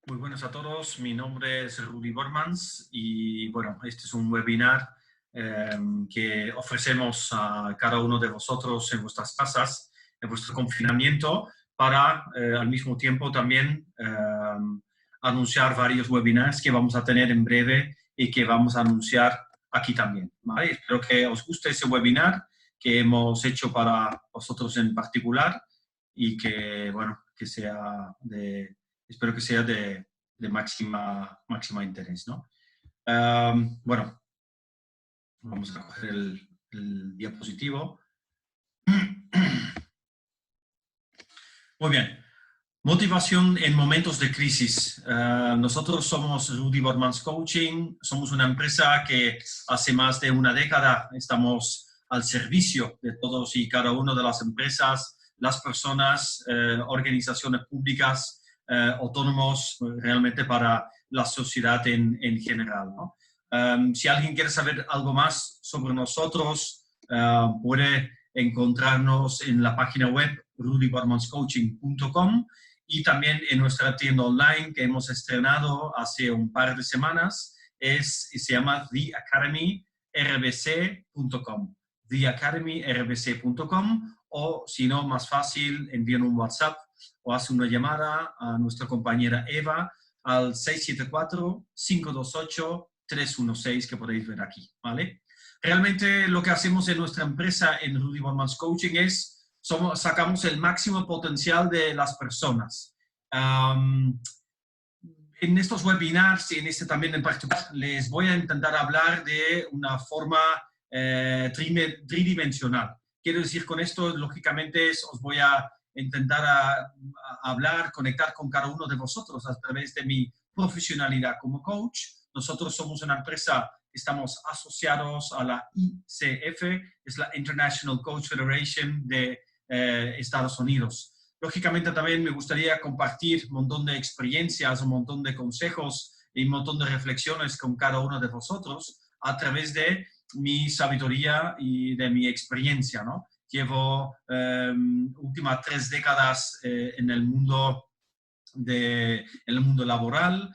Muy buenas a todos, mi nombre es Rudy Bormans y bueno, este es un webinar que ofrecemos a cada uno de vosotros en vuestras casas, en vuestro confinamiento, para al mismo tiempo también anunciar varios webinars que vamos a tener en breve y que vamos a anunciar aquí también, ¿vale? Espero que os guste ese webinar que hemos hecho para vosotros en particular y que, bueno, espero que sea de máxima interés, ¿no? Bueno, vamos a coger el diapositivo. Muy bien. Motivación en momentos de crisis. Nosotros somos Rudy Bormans Coaching, somos una empresa que hace más de una década estamos al servicio de todos y cada una de las empresas, las personas, organizaciones públicas, autónomos, realmente para la sociedad en general, ¿no? Si alguien quiere saber algo más sobre nosotros, puede encontrarnos en la página web rudybormanscoaching.com y también en nuestra tienda online que hemos estrenado hace un par de semanas, se llama theacademyrbc.com. theacademyrbc.com, o si no, más fácil, envíen un WhatsApp o hacen una llamada a nuestra compañera Eva al 674-528-316 que podéis ver aquí, ¿vale? Realmente lo que hacemos en nuestra empresa en Rudy Bormans Coaching es sacamos el máximo potencial de las personas. En estos webinars y en este también en particular les voy a intentar hablar de una forma tridimensional. Quiero decir con esto, lógicamente, os voy a intentar a hablar, conectar con cada uno de vosotros a través de mi profesionalidad como coach. Nosotros somos una empresa que estamos asociados a la ICF, es la International Coach Federation de Estados Unidos. Lógicamente también me gustaría compartir un montón de experiencias, un montón de consejos y un montón de reflexiones con cada uno de vosotros a través de mi sabiduría y de mi experiencia, ¿no? Llevo últimas 3 décadas en el mundo laboral,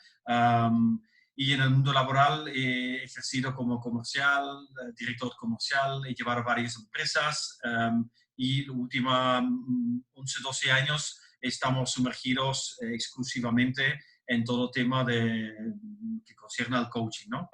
y en el mundo laboral he ejercido como comercial, director comercial, he llevado varias empresas, y los últimos 11, 12 años estamos sumergidos exclusivamente en todo tema que concierne al coaching, ¿no?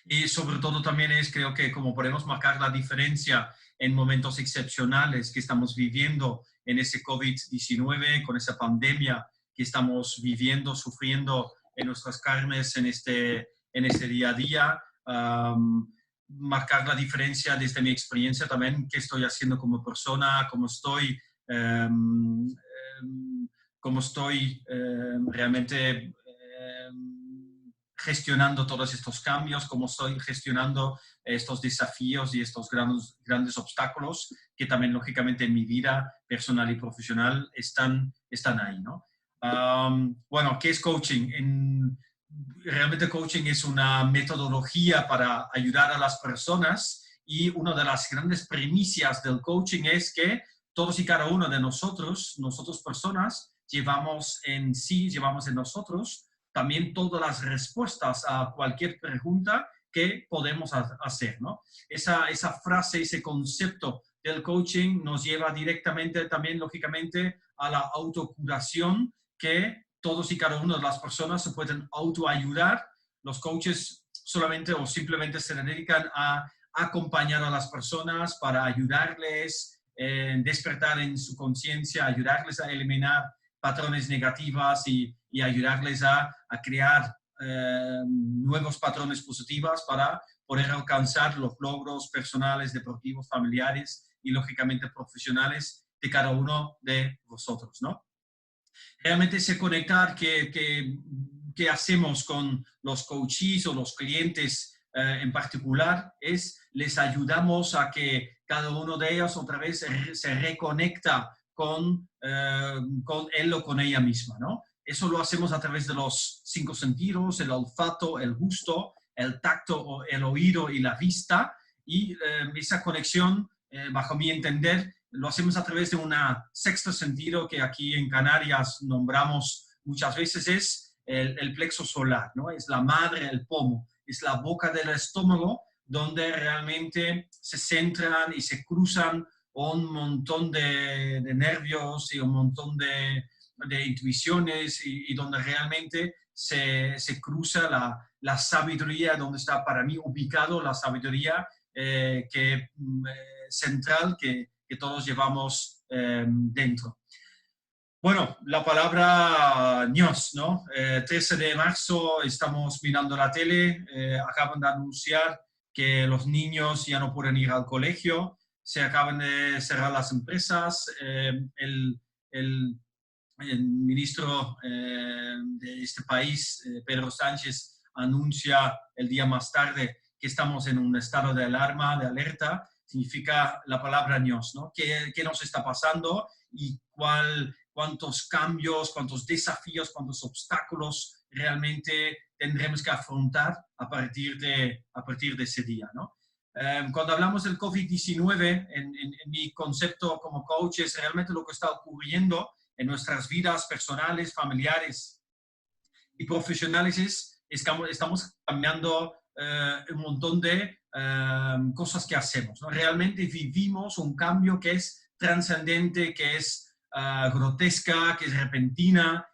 Y sobre todo también creo que como podemos marcar la diferencia en momentos excepcionales que estamos viviendo en ese COVID-19, con esa pandemia que estamos viviendo, sufriendo en nuestras carnes en este día a día, marcar la diferencia desde mi experiencia también, qué estoy haciendo como persona, cómo estoy realmente gestionando todos estos cambios, cómo estoy gestionando estos desafíos y estos grandes obstáculos que también, lógicamente, en mi vida personal y profesional están ahí, ¿no? Bueno, ¿qué es coaching? Realmente coaching es una metodología para ayudar a las personas, y una de las grandes premisas del coaching es que todos y cada uno de nosotros personas, llevamos en nosotros también todas las respuestas a cualquier pregunta que podemos hacer, ¿no? Esa frase, ese concepto del coaching nos lleva directamente también, lógicamente, a la autocuración, que todos y cada una de las personas se pueden autoayudar. Los coaches solamente o simplemente se dedican a acompañar a las personas para ayudarles, despertar en su conciencia, ayudarles a eliminar patrones negativos y ayudarles a crear nuevos patrones positivos para poder alcanzar los logros personales, deportivos, familiares y, lógicamente, profesionales de cada uno de vosotros, ¿no? Realmente ese conectar que hacemos con los coaches o los clientes en particular les ayudamos a que cada uno de ellos otra vez se reconecta con él o con ella misma, ¿no? Eso lo hacemos a través de los 5 sentidos: el olfato, el gusto, el tacto, el oído y la vista. Y esa conexión, bajo mi entender, lo hacemos a través de un sexto sentido que aquí en Canarias nombramos muchas veces, es el plexo solar, ¿no? Es la madre, el pomo, es la boca del estómago donde realmente se centran y se cruzan un montón de nervios y un montón de intuiciones y donde realmente se cruza la sabiduría, donde está para mí ubicado la sabiduría central que todos llevamos dentro. Bueno, la palabra Dios, ¿no? 13 de marzo estamos mirando la tele, acaban de anunciar que los niños ya no pueden ir al colegio, se acaban de cerrar las empresas, el, el ministro de este país, Pedro Sánchez, anuncia el día más tarde que estamos en un estado de alarma, de alerta, significa la palabra Dios, ¿no? ¿Qué nos está pasando y cuántos cambios, cuántos desafíos, cuántos obstáculos realmente tendremos que afrontar a partir de ese día, ¿no? Cuando hablamos del COVID-19, en mi concepto como coach, es realmente lo que está ocurriendo en nuestras vidas personales, familiares y profesionales. Estamos cambiando un montón de cosas que hacemos, ¿no? Realmente vivimos un cambio que es trascendente, que es grotesca, que es repentina,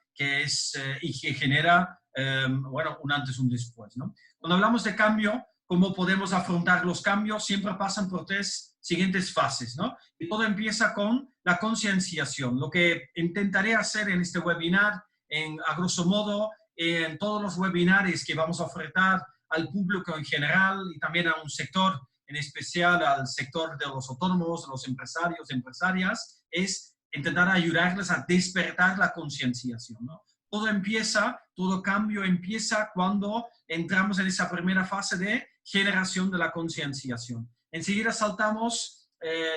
y que genera, bueno, un antes y un después, ¿no? Cuando hablamos de cambio, cómo podemos afrontar los cambios, siempre pasan por tres siguientes fases, ¿no? Y todo empieza con la concienciación. Lo que intentaré hacer en este webinar, a grosso modo, en todos los webinars que vamos a ofertar al público en general y también a un sector en especial, al sector de los autónomos, los empresarios, empresarias, es intentar ayudarles a despertar la concienciación, ¿no? Todo cambio empieza cuando entramos en esa primera fase de generación de la concienciación. Enseguida saltamos,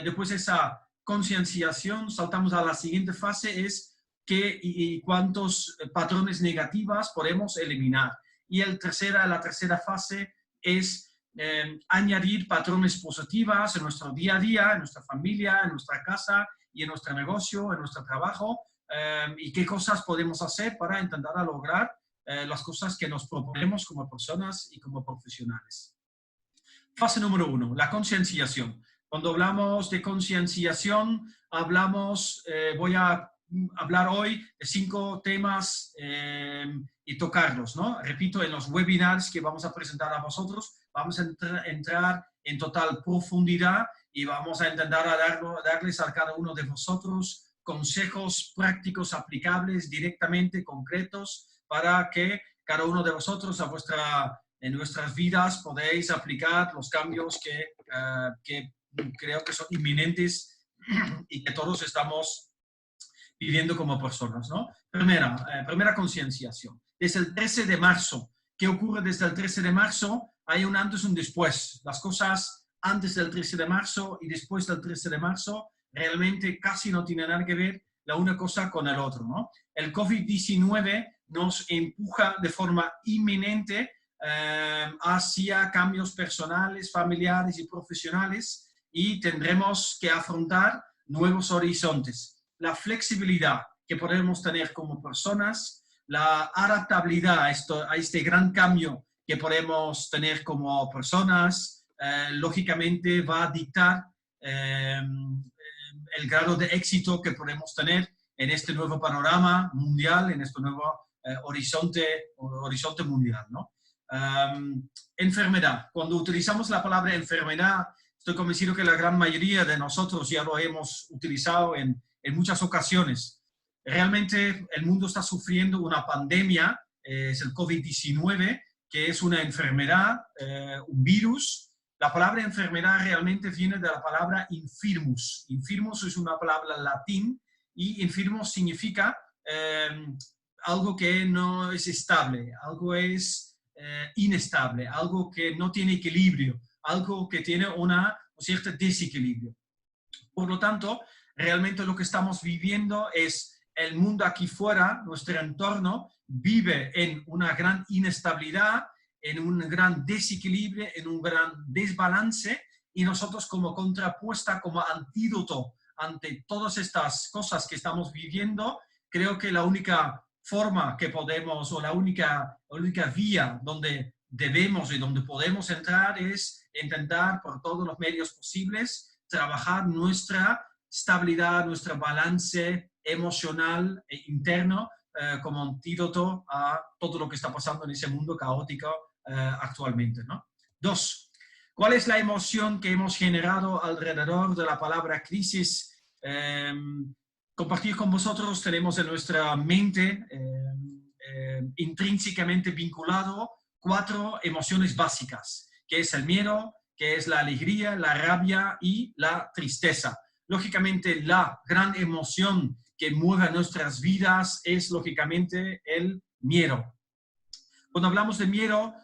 después de esa concienciación, saltamos a la siguiente fase, es cuántos patrones negativos podemos eliminar. Y la tercera fase es añadir patrones positivos en nuestro día a día, en nuestra familia, en nuestra casa y en nuestro negocio, en nuestro trabajo, y qué cosas podemos hacer para intentar lograr las cosas que nos proponemos como personas y como profesionales. Fase número 1, la concienciación. Cuando hablamos de concienciación, voy a hablar hoy de 5 temas y tocarlos, ¿no? Repito, en los webinars que vamos a presentar a vosotros, vamos a entrar en total profundidad y vamos a intentar darles a cada uno de vosotros consejos prácticos, aplicables, directamente concretos, para que cada uno de vosotros en nuestras vidas podéis aplicar los cambios que creo que son inminentes y que todos estamos viviendo como personas, ¿no? Primera concienciación. Desde el 13 de marzo, ¿qué ocurre desde el 13 de marzo? Hay un antes y un después. Las cosas antes del 13 de marzo y después del 13 de marzo realmente casi no tienen nada que ver la una cosa con el otro, ¿no? El COVID-19 nos empuja de forma inminente hacia cambios personales, familiares y profesionales, y tendremos que afrontar nuevos horizontes. La flexibilidad que podemos tener como personas, la adaptabilidad a este gran cambio que podemos tener como personas, lógicamente va a dictar el grado de éxito que podemos tener en este nuevo panorama mundial, en este nuevo horizonte mundial, ¿no? Enfermedad. Cuando utilizamos la palabra enfermedad, estoy convencido que la gran mayoría de nosotros ya lo hemos utilizado en muchas ocasiones. Realmente el mundo está sufriendo una pandemia, es el COVID-19, que es una enfermedad, un virus. La palabra enfermedad realmente viene de la palabra infirmus. Infirmus es una palabra latín y infirmus significa algo que no es estable, algo es inestable, algo que no tiene equilibrio, algo que tiene un cierto desequilibrio. Por lo tanto, realmente lo que estamos viviendo es el mundo aquí fuera, nuestro entorno, vive en una gran inestabilidad, en un gran desequilibrio, en un gran desbalance, y nosotros como contrapuesta, como antídoto ante todas estas cosas que estamos viviendo, creo que la única forma que podemos, o la única vía donde debemos y donde podemos entrar es intentar por todos los medios posibles trabajar nuestra estabilidad, nuestro balance emocional e interno como antídoto a todo lo que está pasando en ese mundo caótico actualmente, ¿no? 2. ¿Cuál es la emoción que hemos generado alrededor de la palabra crisis? Compartir con vosotros, tenemos en nuestra mente intrínsecamente vinculado 4 emociones básicas, que es el miedo, que es la alegría, la rabia y la tristeza. Lógicamente, la gran emoción que mueve nuestras vidas es, lógicamente, el miedo. Cuando hablamos de miedo,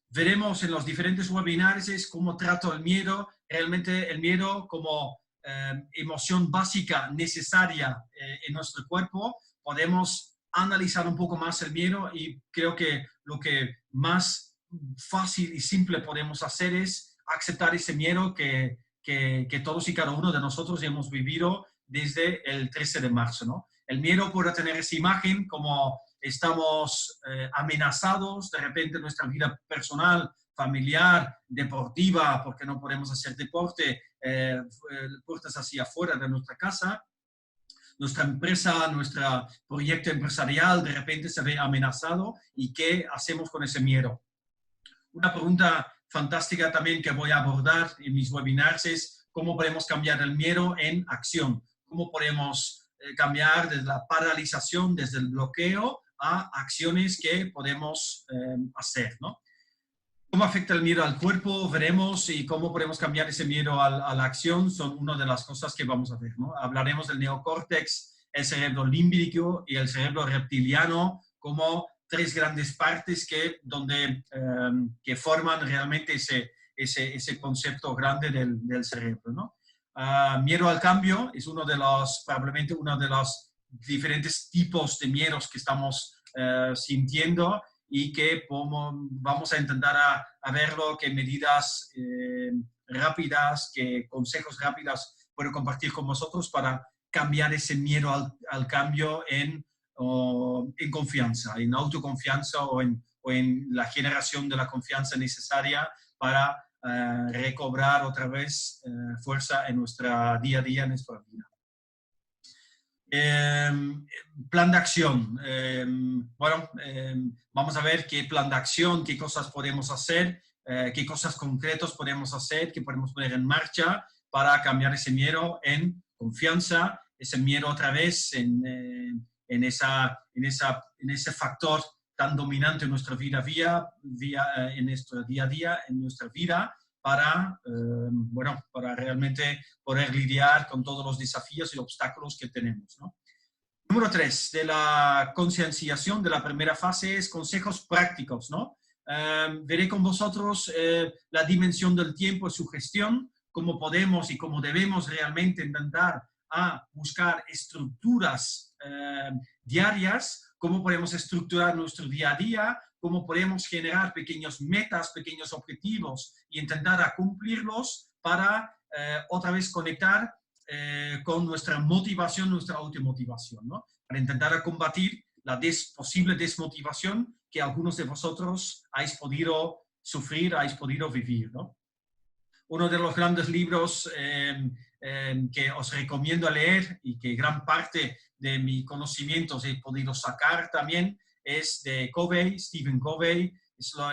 veremos en los diferentes webinars cómo trato el miedo, realmente el miedo como emoción básica necesaria en nuestro cuerpo. Podemos analizar un poco más el miedo y creo que lo que más fácil y simple podemos hacer es aceptar ese miedo que todos y cada uno de nosotros hemos vivido desde el 13 de marzo, ¿no? El miedo puede tener esa imagen como estamos amenazados, de repente nuestra vida personal, familiar, deportiva, porque no podemos hacer deporte, puertas hacia afuera de nuestra casa. Nuestra empresa, nuestro proyecto empresarial de repente se ve amenazado y ¿qué hacemos con ese miedo? Una pregunta fantástica también que voy a abordar en mis webinars es cómo podemos cambiar el miedo en acción, cómo podemos cambiar desde la paralización, desde el bloqueo a acciones que podemos hacer, ¿no? ¿Cómo afecta el miedo al cuerpo? Veremos y cómo podemos cambiar ese miedo a la acción son una de las cosas que vamos a ver, ¿no? Hablaremos del neocórtex, el cerebro límbico y el cerebro reptiliano como 3 grandes partes que forman realmente ese concepto grande del cerebro, ¿no? Miedo al cambio es probablemente uno de los diferentes tipos de miedos que estamos sintiendo y que vamos a intentar a verlo, qué medidas rápidas, qué consejos rápidos puedo compartir con vosotros para cambiar ese miedo al cambio en confianza, en autoconfianza o en la generación de la confianza necesaria para recobrar otra vez fuerza en nuestra día a día, en nuestra vida. Plan de acción. Vamos a ver qué plan de acción, qué cosas podemos hacer, qué cosas concretas podemos hacer, qué podemos poner en marcha para cambiar ese miedo en confianza, ese miedo otra vez en ese factor tan dominante en nuestra vida en nuestro día a día, en nuestra vida, para realmente poder lidiar con todos los desafíos y obstáculos que tenemos, ¿no? Número 3, de la concienciación de la primera fase es consejos prácticos, ¿no? Veré con vosotros la dimensión del tiempo y su gestión, cómo podemos y cómo debemos realmente intentar a buscar estructuras diarias, cómo podemos estructurar nuestro día a día, cómo podemos generar pequeños metas, pequeños objetivos y intentar a cumplirlos para otra vez conectar con nuestra motivación, nuestra automotivación, ¿no? Para intentar a combatir la posible desmotivación que algunos de vosotros habéis podido sufrir, habéis podido vivir, ¿no? Uno de los grandes libros que os recomiendo leer y que gran parte de mis conocimientos he podido sacar también es de Covey, Stephen Covey.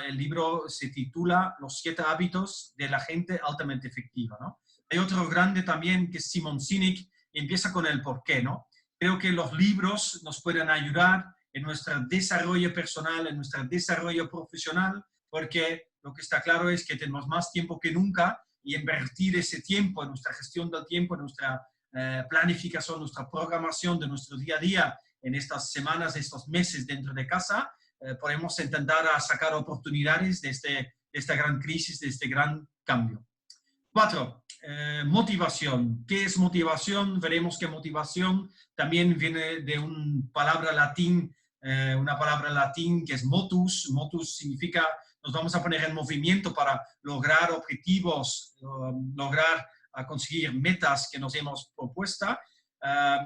El libro se titula Los 7 hábitos de la gente altamente efectiva, ¿no? Hay otro grande también que es Simon Sinek, y empieza con el por qué, ¿no? Creo que los libros nos pueden ayudar en nuestro desarrollo personal, en nuestro desarrollo profesional, porque lo que está claro es que tenemos más tiempo que nunca y invertir ese tiempo en nuestra gestión del tiempo, en nuestra planificación, nuestra programación de nuestro día a día en estas semanas, estos meses dentro de casa, podemos intentar a sacar oportunidades de esta gran crisis, de este gran cambio. 4. Motivación. ¿Qué es motivación? Veremos que motivación también viene de una palabra latín que es motus. Motus significa nos vamos a poner en movimiento para lograr objetivos, lograr conseguir metas que nos hemos propuesto.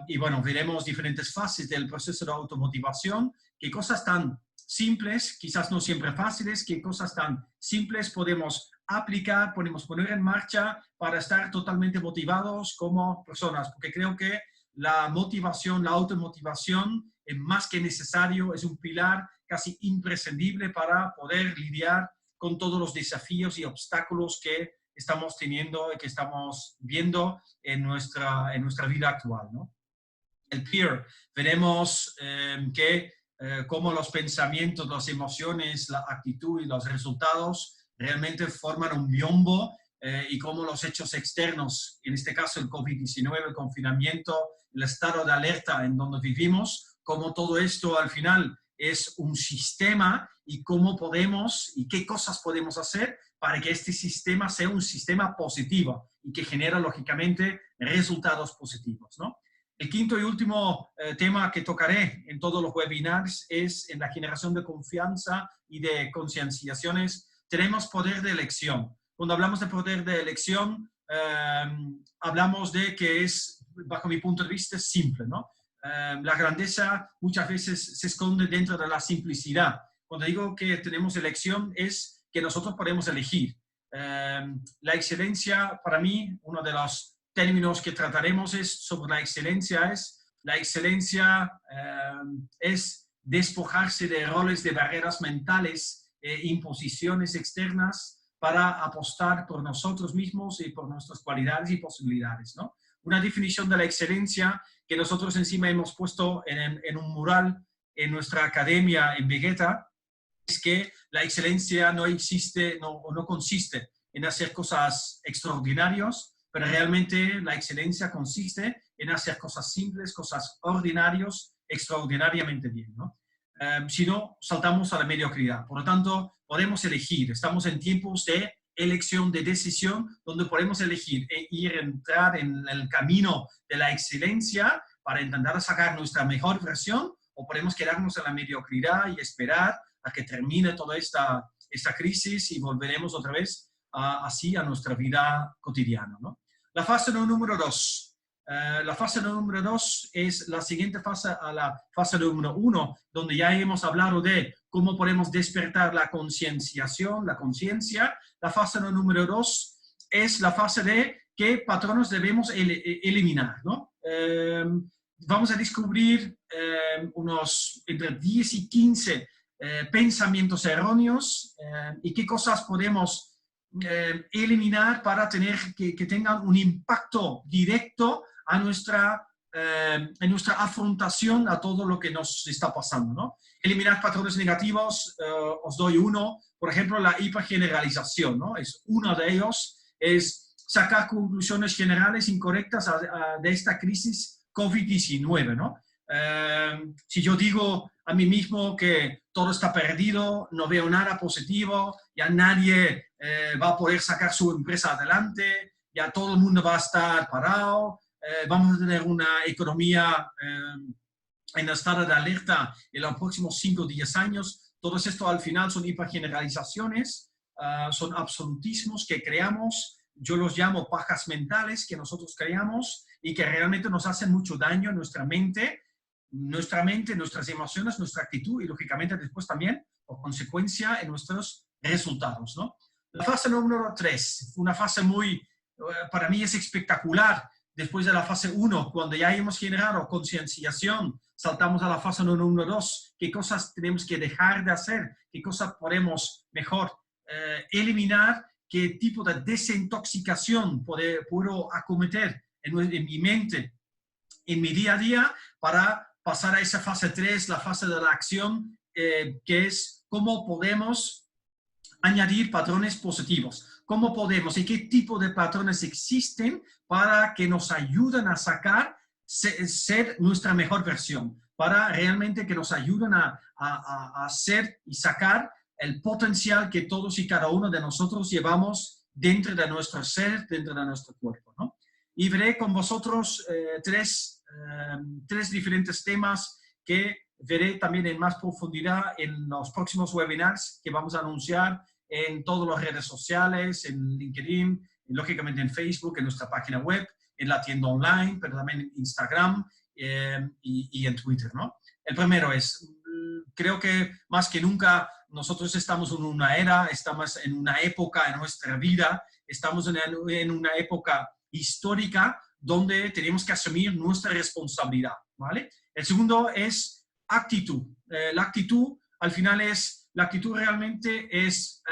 Y bueno, veremos diferentes fases del proceso de automotivación, qué cosas tan simples, quizás no siempre fáciles, qué cosas tan simples podemos aplicar, podemos poner en marcha para estar totalmente motivados como personas, porque creo que la motivación, la automotivación es más que necesario, es un pilar casi imprescindible para poder lidiar con todos los desafíos y obstáculos que estamos teniendo y que estamos viendo en nuestra vida actual, ¿no? El peer, veremos cómo los pensamientos, las emociones, la actitud y los resultados realmente forman un biombo y cómo los hechos externos, en este caso el COVID-19, el confinamiento, el estado de alerta en donde vivimos, cómo todo esto al final es un sistema y cómo podemos y qué cosas podemos hacer para que este sistema sea un sistema positivo y que genera, lógicamente, resultados positivos, ¿no? El quinto y último tema que tocaré en todos los webinars es en la generación de confianza y de concienciaciones. Tenemos poder de elección. Cuando hablamos de poder de elección, hablamos de que es, bajo mi punto de vista, simple, ¿no? La grandeza muchas veces se esconde dentro de la simplicidad. Cuando digo que tenemos elección es que nosotros podemos elegir. La excelencia, para mí, uno de los términos que trataremos es sobre la excelencia. La excelencia es despojarse de roles, de barreras mentales, imposiciones externas para apostar por nosotros mismos y por nuestras cualidades y posibilidades, ¿no? Una definición de la excelencia que nosotros encima hemos puesto en un mural en nuestra academia en Vegeta, es que la excelencia no existe o no consiste en hacer cosas extraordinarias, pero realmente la excelencia consiste en hacer cosas simples, cosas ordinarias, extraordinariamente bien, ¿no? Si no, saltamos a la mediocridad. Por lo tanto, podemos elegir. Estamos en tiempos de elección, de decisión, donde podemos elegir entrar en el camino de la excelencia para intentar sacar nuestra mejor versión, o podemos quedarnos en la mediocridad y esperar a que termine toda esta crisis y volveremos otra vez así a nuestra vida cotidiana, ¿no? La fase número 2. La fase número 2 es la siguiente fase a la fase número 1, donde ya hemos hablado de cómo podemos despertar la concienciación, la conciencia. La fase número 2 es la fase de qué patrones debemos eliminar, ¿no? Vamos a descubrir unos entre 10 y 15 pensamientos erróneos y qué cosas podemos eliminar para tener que tengan un impacto directo a en nuestra afrontación a todo lo que nos está pasando, ¿no? Eliminar patrones negativos, os doy uno, por ejemplo, la hipergeneralización, ¿no? Es uno de ellos, es sacar conclusiones generales incorrectas de esta crisis COVID-19, ¿no? Si yo digo a mí mismo que todo está perdido, no veo nada positivo, ya nadie va a poder sacar su empresa adelante, ya todo el mundo va a estar parado, vamos a tener una economía en estado de alerta en los próximos 5 o 10 años. Todo esto al final son hipergeneralizaciones, son absolutismos que creamos, yo los llamo pajas mentales que nosotros creamos y que realmente nos hacen mucho daño en nuestra mente, nuestras emociones, nuestra actitud y lógicamente después también, por consecuencia, en nuestros resultados, ¿no? La fase número 3, una fase para mí es espectacular. Después de la fase 1, cuando ya hemos generado concienciación, saltamos a la fase número 2. ¿Qué cosas tenemos que dejar de hacer? ¿Qué cosas podemos mejor eliminar? ¿Qué tipo de desintoxicación puedo acometer en mi mente, en mi día a día, para pasar a esa fase 3, la fase de la acción, que es cómo podemos añadir patrones positivos? ¿Cómo podemos y qué tipo de patrones existen para que nos ayuden a ser nuestra mejor versión? Para realmente que nos ayuden a hacer y sacar el potencial que todos y cada uno de nosotros llevamos dentro de nuestro ser, dentro de nuestro cuerpo, ¿no? Y veré con vosotros tres diferentes temas que veré también en más profundidad en los próximos webinars que vamos a anunciar en todas las redes sociales, en LinkedIn, lógicamente en Facebook, en nuestra página web. en la tienda online, pero también en Instagram y en Twitter, ¿no? El primero es, creo que más que nunca nosotros estamos en una era, estamos en una época en nuestra vida, estamos en una época histórica donde tenemos que asumir nuestra responsabilidad, ¿vale? El segundo es actitud. La actitud, al final, la actitud realmente es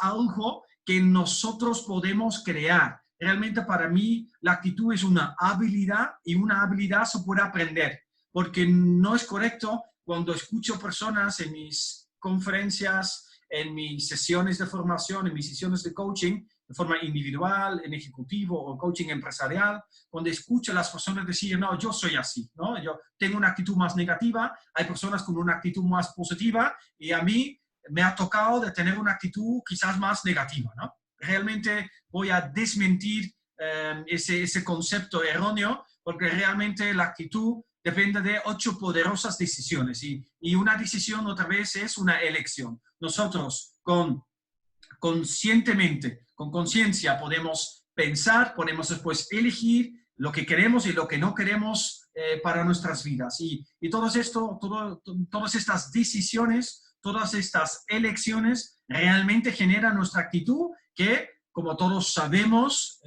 algo que nosotros podemos crear. Realmente para mí la actitud es una habilidad y una habilidad se puede aprender, porque no es correcto cuando escucho personas en mis conferencias, en mis sesiones de formación, en mis sesiones de coaching, de forma individual, en ejecutivo o coaching empresarial, cuando escucho a las personas decir, no, yo soy así, ¿no? Yo tengo una actitud más negativa, hay personas con una actitud más positiva y a mí me ha tocado de tener una actitud quizás más negativa, ¿no? Realmente voy a desmentir ese concepto erróneo porque realmente la actitud depende de 8 poderosas decisiones y una decisión otra vez es una elección. Nosotros conscientemente, con conciencia, podemos pensar, podemos después elegir lo que queremos y lo que no queremos para nuestras vidas. Y todas estas decisiones, todas estas elecciones realmente generan nuestra actitud que, como todos sabemos,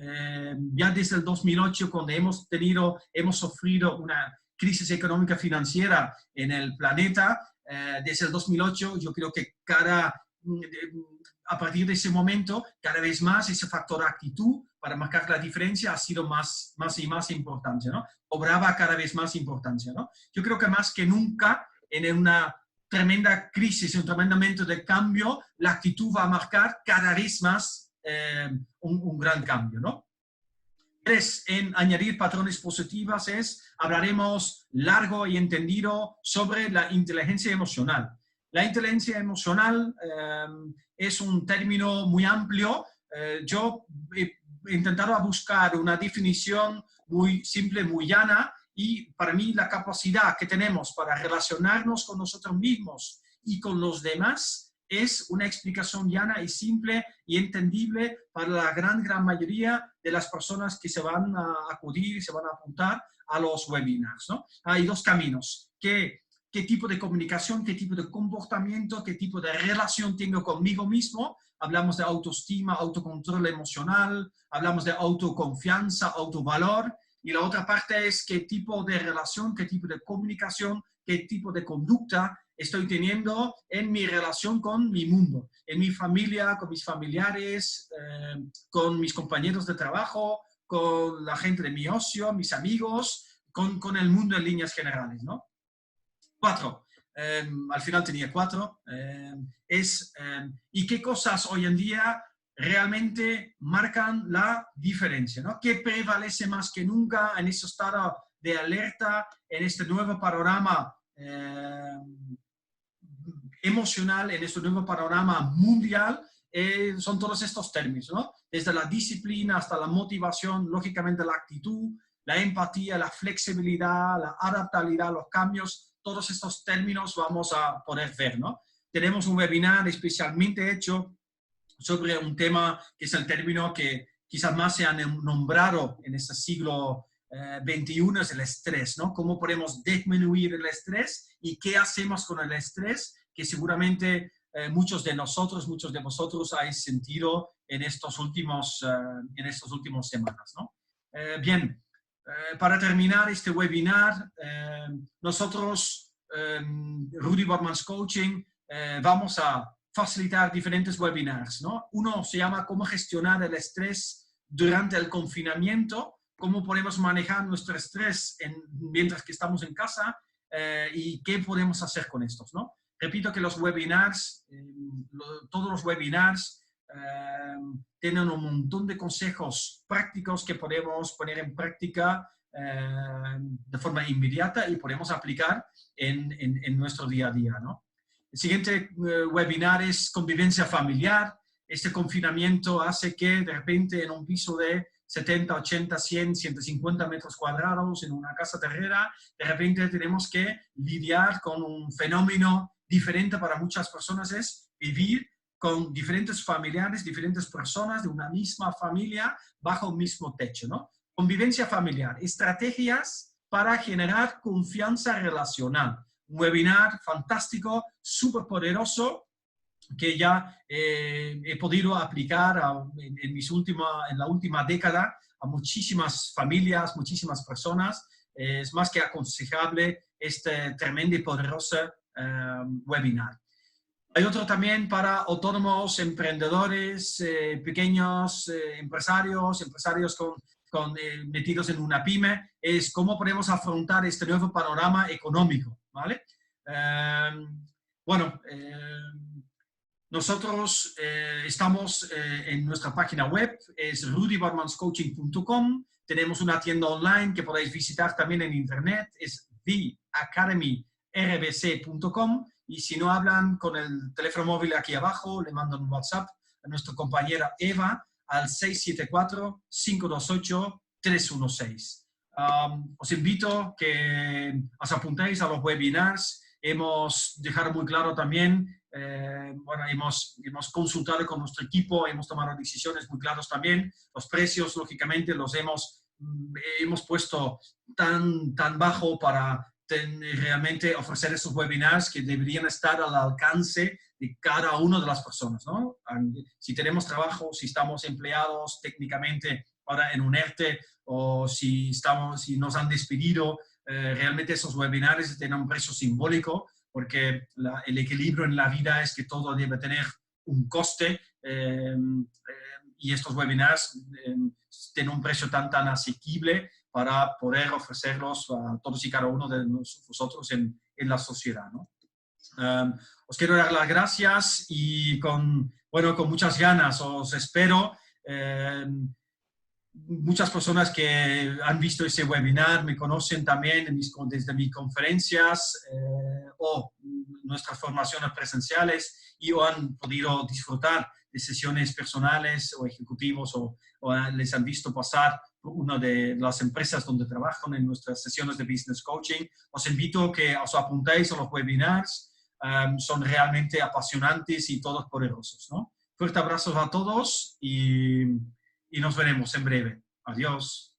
ya desde el 2008, cuando hemos sufrido una crisis económica financiera en el planeta, desde el 2008, yo creo que a partir de ese momento, cada vez más ese factor actitud para marcar la diferencia ha sido más y más importante, ¿no? Cobraba cada vez más importancia, ¿no? Yo creo que más que nunca, en una tremenda crisis, un tremendo momento de cambio, la actitud va a marcar cada vez más un gran cambio, ¿no? 3, en añadir patrones positivos hablaremos largo y entendido sobre la inteligencia emocional. La inteligencia emocional es un término muy amplio. Yo he intentado buscar una definición muy simple, muy llana, y para mí la capacidad que tenemos para relacionarnos con nosotros mismos y con los demás es una explicación llana y simple y entendible para la gran mayoría de las personas que se van a acudir y se van a apuntar a los webinars, ¿no? Hay 2 caminos. ¿Qué tipo de comunicación, qué tipo de comportamiento, qué tipo de relación tengo conmigo mismo? Hablamos de autoestima, autocontrol emocional, hablamos de autoconfianza, autovalor. Y la otra parte es qué tipo de relación, qué tipo de comunicación, qué tipo de conducta estoy teniendo en mi relación con mi mundo, en mi familia, con mis familiares, con mis compañeros de trabajo, con la gente de mi ocio, mis amigos, con el mundo en líneas generales, ¿no? 4. Al final tenía 4. ¿Y qué cosas hoy en día realmente marcan la diferencia, ¿no? ¿Qué prevalece más que nunca en ese estado de alerta, en este nuevo panorama emocional, en este nuevo panorama mundial? Son todos estos términos, ¿no? Desde la disciplina hasta la motivación, lógicamente la actitud, la empatía, la flexibilidad, la adaptabilidad, los cambios, todos estos términos vamos a poder ver, ¿no? Tenemos un webinar especialmente hecho sobre un tema que es el término que quizás más se ha nombrado en este siglo XXI, es el estrés, ¿no? ¿Cómo podemos disminuir el estrés y qué hacemos con el estrés? Que seguramente muchos de vosotros habéis sentido en estos últimos semanas, ¿no? Bien, para terminar este webinar, nosotros, Rudy Bormans Coaching, vamos a facilitar diferentes webinars, ¿no? Uno se llama cómo gestionar el estrés durante el confinamiento, cómo podemos manejar nuestro estrés mientras que estamos en casa y qué podemos hacer con estos, ¿no? Repito que los webinars, todos los webinars tienen un montón de consejos prácticos que podemos poner en práctica de forma inmediata y podemos aplicar en nuestro día a día, ¿no? El siguiente webinar es convivencia familiar. Este confinamiento hace que de repente en un piso de 70, 80, 100, 150 metros cuadrados en una casa terrera, de repente tenemos que lidiar con un fenómeno diferente para muchas personas, es vivir con diferentes familiares, diferentes personas de una misma familia bajo un mismo techo, ¿no? Convivencia familiar, estrategias para generar confianza relacional. Un webinar fantástico, súper poderoso, que ya he podido aplicar en la última década a muchísimas familias, muchísimas personas. Es más que aconsejable este tremendo y poderoso webinar. Hay otro también para autónomos, emprendedores, pequeños empresarios metidos en una pyme. Es cómo podemos afrontar este nuevo panorama económico, ¿vale? Nosotros estamos en nuestra página web, es rudybarmanscoaching.com. Tenemos una tienda online que podéis visitar también en internet, es theacademyrbc.com. Y si no hablan con el teléfono móvil aquí abajo, le mandan un WhatsApp a nuestra compañera Eva al 674-528-316. Os invito a que os apuntéis a los webinars. Hemos dejado muy claro también, hemos consultado con nuestro equipo, hemos tomado decisiones muy claras también. Los precios, lógicamente, los hemos puesto tan bajo para realmente ofrecer esos webinars que deberían estar al alcance de cada una de las personas, ¿no? Si tenemos trabajo, si estamos empleados técnicamente ahora en un ERTE o si nos han despedido, realmente esos webinars tienen un precio simbólico porque el equilibrio en la vida es que todo debe tener un coste y estos webinars tienen un precio tan asequible para poder ofrecerlos a todos y cada uno de vosotros en la sociedad, ¿no? Os quiero dar las gracias y con muchas ganas os espero. Muchas personas que han visto ese webinar me conocen también desde mis conferencias o nuestras formaciones presenciales y o han podido disfrutar de sesiones personales o ejecutivos o les han visto pasar por una de las empresas donde trabajan en nuestras sesiones de business coaching. Os invito a que os apuntéis a los webinars. Son realmente apasionantes y todos poderosos, ¿no? Fuerte abrazo a todos y nos veremos en breve. Adiós.